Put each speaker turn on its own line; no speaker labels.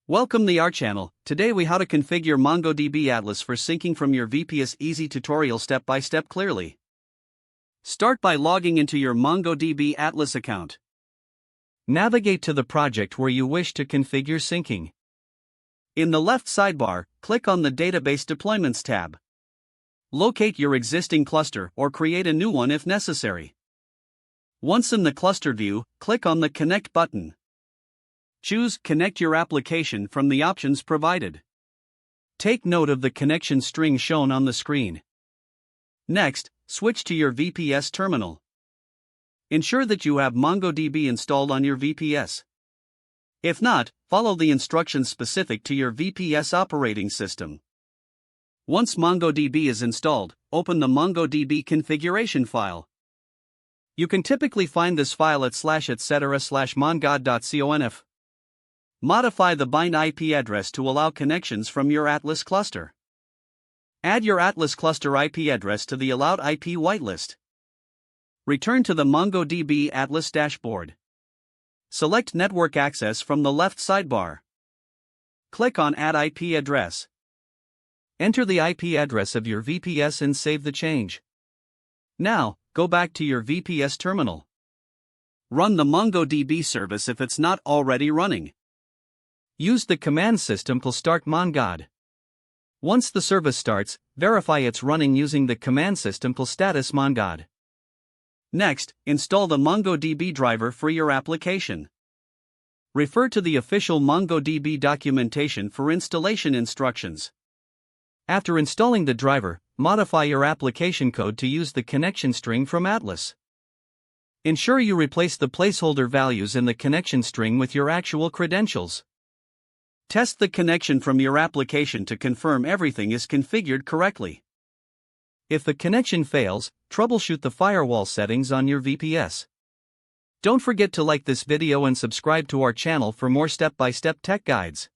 Welcome to our channel. Today we how to configure MongoDB Atlas for syncing from your VPS. Easy tutorial step by step clearly. Start by logging into your MongoDB Atlas account. Navigate to the project where you wish to configure syncing. In the left sidebar, click on the Database Deployments tab. Locate your existing cluster or create a new one if necessary. Once in the cluster view, click on the Connect button. Choose Connect your application from the options provided. Take note of the connection string shown on the screen. Next, switch to your VPS terminal. Ensure that you have MongoDB installed on your VPS. If not, follow the instructions specific to your VPS operating system. Once MongoDB is installed, open the MongoDB configuration file. You can typically find this file at /etc/mongod.conf. Modify the bind IP address to allow connections from your Atlas cluster. Add your Atlas cluster IP address to the allowed IP whitelist. Return to the MongoDB Atlas dashboard. Select Network Access from the left sidebar. Click on Add IP address. Enter the IP address of your VPS and save the change. Now, go back to your VPS terminal. Run the MongoDB service if it's not already running. Use the command system to start MongoD. Once the service starts, verify it's running using the command system status MongoD. Next, install the MongoDB driver for your application. Refer to the official MongoDB documentation for installation instructions. After installing the driver, modify your application code to use the connection string from Atlas. Ensure you replace the placeholder values in the connection string with your actual credentials. Test the connection from your application to confirm everything is configured correctly. If the connection fails, troubleshoot the firewall settings on your VPS. Don't forget to like this video and subscribe to our channel for more step-by-step tech guides.